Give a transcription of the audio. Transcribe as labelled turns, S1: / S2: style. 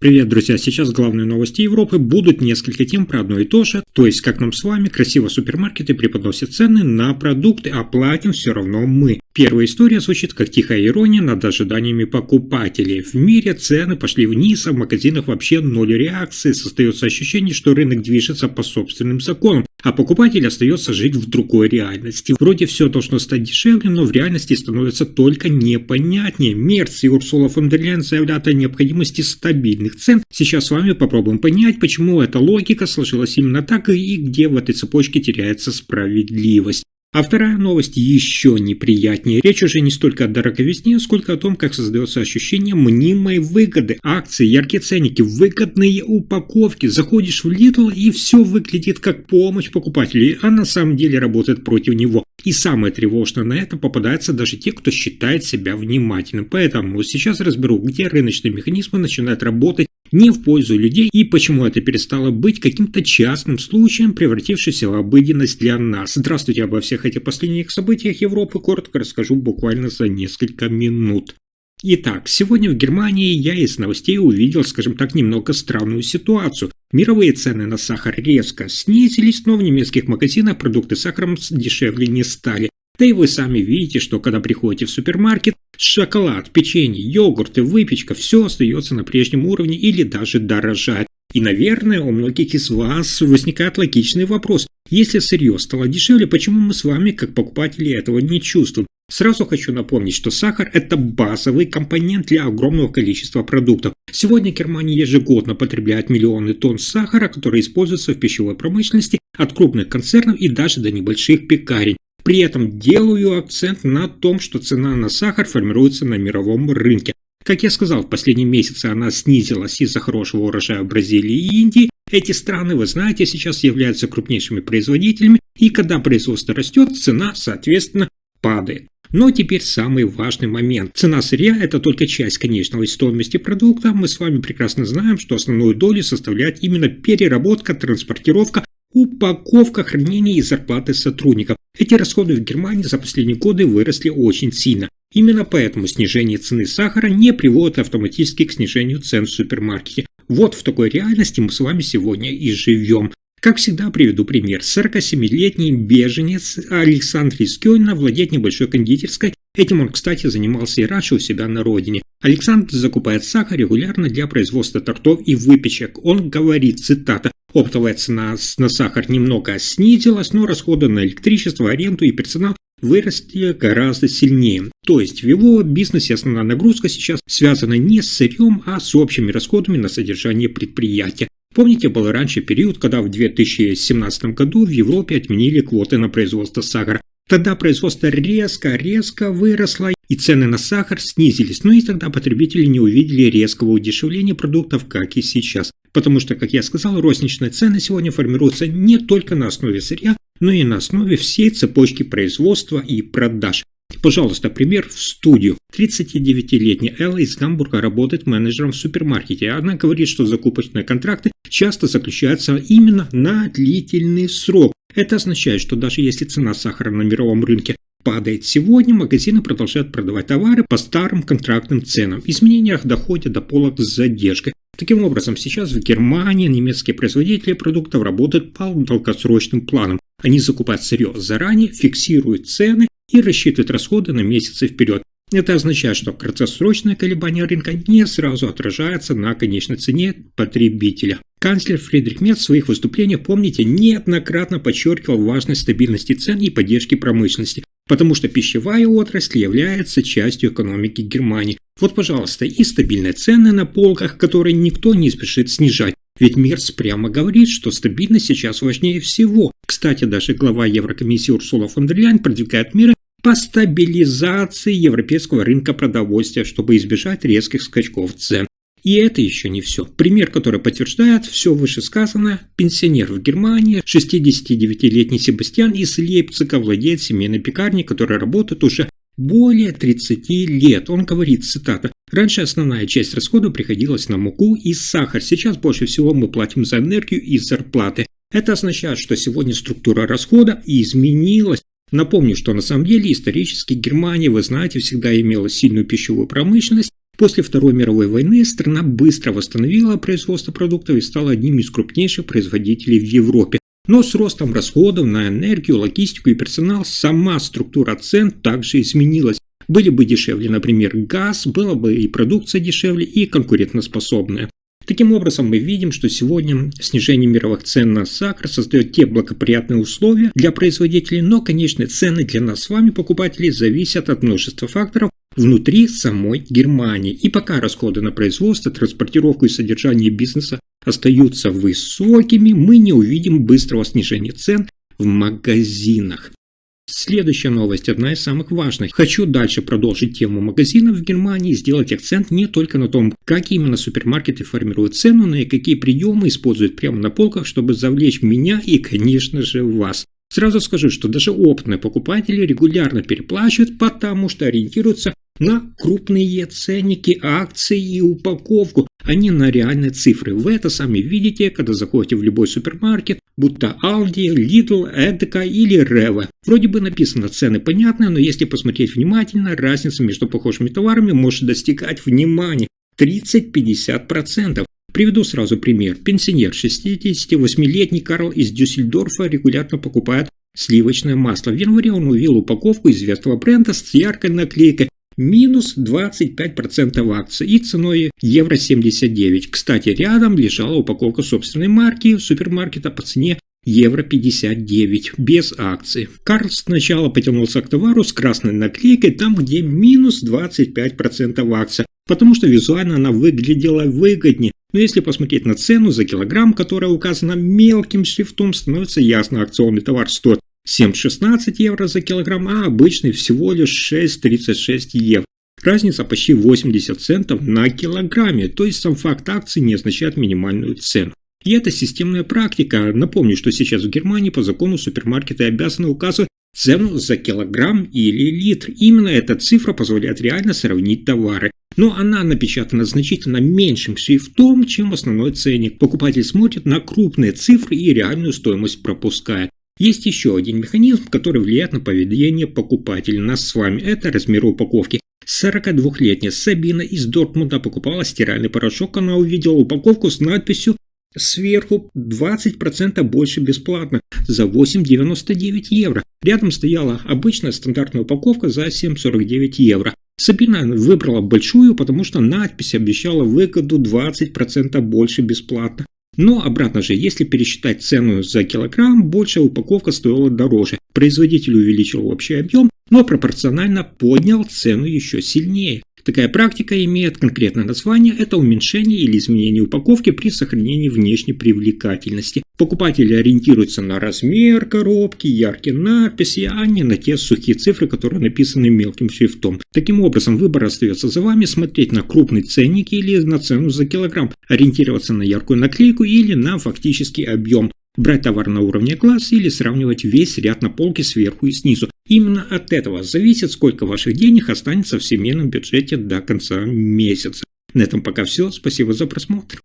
S1: Привет, друзья! Сейчас главные новости Европы будут несколько тем про одно и то же, то есть как нам с вами красиво супермаркеты преподносят цены на продукты, а платим все равно мы. Первая история звучит как тихая ирония над ожиданиями покупателей. В мире цены пошли вниз, а в магазинах вообще ноль реакции. Создается ощущение, что рынок движется по собственным законам, а покупатель остается жить в другой реальности. Вроде все должно стать дешевле, но в реальности становится только непонятнее. Мерц и Урсула фон дер Ляйен заявляют о необходимости стабильных цен. Сейчас с вами попробуем понять, почему эта логика сложилась именно так и где в этой цепочке теряется справедливость. А вторая новость еще неприятнее. Речь уже не столько о дороговизне, сколько о том, как создается ощущение мнимой выгоды. Акции, яркие ценники, выгодные упаковки. Заходишь в Lidl и все выглядит как помощь покупателю, а на самом деле работает против него. И самое тревожное, на это попадаются даже те, кто считает себя внимательным. Поэтому сейчас разберу, где рыночные механизмы начинают работать не в пользу людей и почему это перестало быть каким-то частным случаем, превратившимся в обыденность для нас. Здравствуйте, обо всех этих последних событиях Европы коротко расскажу буквально за несколько минут. Итак, сегодня в Германии я из новостей увидел, скажем так, немного странную ситуацию. Мировые цены на сахар резко снизились, но в немецких магазинах продукты с сахаром дешевле не стали. Да и вы сами видите, что когда приходите в супермаркет, шоколад, печенье, йогурты, выпечка – все остается на прежнем уровне или даже дорожает. И, наверное, у многих из вас возникает логичный вопрос. Если сырье стало дешевле, почему мы с вами, как покупатели, этого не чувствуем? Сразу хочу напомнить, что сахар – это базовый компонент для огромного количества продуктов. Сегодня Германия ежегодно потребляет миллионы тонн сахара, которые используются в пищевой промышленности от крупных концернов и даже до небольших пекарен. При этом делаю акцент на том, что цена на сахар формируется на мировом рынке. Как я сказал, в последние месяцы она снизилась из-за хорошего урожая в Бразилии и Индии. Эти страны, вы знаете, сейчас являются крупнейшими производителями, и когда производство растет, цена, соответственно, падает. Но теперь самый важный момент. Цена сырья – это только часть конечной стоимости продукта. Мы с вами прекрасно знаем, что основную долю составляет именно переработка, транспортировка, упаковка, хранение и зарплаты сотрудников. Эти расходы в Германии за последние годы выросли очень сильно. Именно поэтому снижение цены сахара не приводит автоматически к снижению цен в супермаркете. Вот в такой реальности мы с вами сегодня и живем. Как всегда приведу пример. 47-летний беженец Александр из Кёльна владеет небольшой кондитерской. Этим он, кстати, занимался и раньше у себя на родине. Александр закупает сахар регулярно для производства тортов и выпечек. Он говорит, цитата: «Оптовая цена на сахар немного снизилась, но расходы на электричество, аренду и персонал выросли гораздо сильнее». То есть в его бизнесе основная нагрузка сейчас связана не с сырьем, а с общими расходами на содержание предприятия. Помните, был раньше период, когда в 2017 году в Европе отменили квоты на производство сахара. Тогда производство резко выросло, и цены на сахар снизились. Но и тогда потребители не увидели резкого удешевления продуктов, как и сейчас. Потому что, как я сказал, розничные цены сегодня формируются не только на основе сырья, но и на основе всей цепочки производства и продаж. Пожалуйста, пример в студию. 39-летняя Элла из Гамбурга работает менеджером в супермаркете. Она говорит, что закупочные контракты часто заключаются именно на длительный срок. Это означает, что даже если цена сахара на мировом рынке падает сегодня, магазины продолжают продавать товары по старым контрактным ценам. Изменения доходят до полок с задержкой. Таким образом, сейчас в Германии немецкие производители продуктов работают по долгосрочным планам. Они закупают сырье заранее, фиксируют цены и рассчитывают расходы на месяцы вперед. Это означает, что краткосрочное колебание рынка не сразу отражается на конечной цене потребителя. Канцлер Фридрих Мерц в своих выступлениях, помните, неоднократно подчеркивал важность стабильности цен и поддержки промышленности, потому что пищевая отрасль является частью экономики Германии. Вот, пожалуйста, и стабильные цены на полках, которые никто не спешит снижать. Ведь Мерц прямо говорит, что стабильность сейчас важнее всего. Кстати, даже глава Еврокомиссии Урсула фон дер Ляйен продвигает меры по стабилизации европейского рынка продовольствия, чтобы избежать резких скачков цен. И это еще не все. Пример, который подтверждает все вышесказанное: пенсионер в Германии, 69-летний Себастьян из Лейпцига, владеет семейной пекарней, которая работает уже более 30 лет. Он говорит, цитата: «Раньше основная часть расходов приходилась на муку и сахар. Сейчас больше всего мы платим за энергию и зарплаты. Это означает, что сегодня структура расхода изменилась. Напомню, что на самом деле исторически Германия, вы знаете, всегда имела сильную пищевую промышленность. После Второй мировой войны страна быстро восстановила производство продуктов и стала одним из крупнейших производителей в Европе. Но с ростом расходов на энергию, логистику и персонал сама структура цен также изменилась. Были бы дешевле, например, газ, была бы и продукция дешевле, и конкурентоспособная. Таким образом, мы видим, что сегодня снижение мировых цен на сахар создает те благоприятные условия для производителей, но, конечно, цены для нас с вами, покупателей, зависят от множества факторов внутри самой Германии. И пока расходы на производство, транспортировку и содержание бизнеса остаются высокими, мы не увидим быстрого снижения цен в магазинах. Следующая новость, одна из самых важных. Хочу дальше продолжить тему магазинов в Германии и сделать акцент не только на том, как именно супермаркеты формируют цену, но и какие приемы используют прямо на полках, чтобы завлечь меня и, конечно же, вас. Сразу скажу, что даже опытные покупатели регулярно переплачивают, потому что ориентируются на крупные ценники, акции и упаковку, а не на реальные цифры. Вы это сами видите, когда заходите в любой супермаркет, будто Aldi, Lidl, Edeka или Rewe. Вроде бы написано цены понятные, но если посмотреть внимательно, разница между похожими товарами может достигать, внимания, 30-50%. Приведу сразу пример. Пенсионер 68-летний Карл из Дюссельдорфа регулярно покупает сливочное масло. В январе он увидел упаковку известного бренда с яркой наклейкой минус 25% акций и ценой евро 79. Кстати, рядом лежала упаковка собственной марки супермаркета по цене евро 59, без акций. Карл сначала потянулся к товару с красной наклейкой там, где минус 25% акций, потому что визуально она выглядела выгоднее. Но если посмотреть на цену за килограмм, которая указана мелким шрифтом, становится ясно, акционный товар стоит 7,16 евро за килограмм, а обычный всего лишь 6,36 евро. Разница почти 80 центов на килограмме, то есть сам факт акции не означает минимальную цену. И это системная практика. Напомню, что сейчас в Германии по закону супермаркеты обязаны указывать цену за килограмм или литр. Именно эта цифра позволяет реально сравнить товары. Но она напечатана значительно меньшим шрифтом, чем основной ценник. Покупатель смотрит на крупные цифры и реальную стоимость пропускает. Есть еще один механизм, который влияет на поведение покупателя, нас с вами. Это размер упаковки. 42-летняя Сабина из Дортмунда покупала стиральный порошок. Она увидела упаковку с надписью сверху 20% больше бесплатно за 8,99 евро. Рядом стояла обычная стандартная упаковка за 7,49 евро. Сабина выбрала большую, потому что надпись обещала выгоду 20% больше бесплатно. Но обратно же, если пересчитать цену за килограмм, большая упаковка стоила дороже. Производитель увеличил общий объем, но пропорционально поднял цену еще сильнее. Такая практика имеет конкретное название – это уменьшение или изменение упаковки при сохранении внешней привлекательности. Покупатели ориентируются на размер коробки, яркие надписи, а не на те сухие цифры, которые написаны мелким шрифтом. Таким образом, выбор остается за вами: смотреть на крупный ценник или на цену за килограмм, ориентироваться на яркую наклейку или на фактический объем. Брать товар на уровне глаз или сравнивать весь ряд на полке сверху и снизу. Именно от этого зависит, сколько ваших денег останется в семейном бюджете до конца месяца. На этом пока все. Спасибо за просмотр.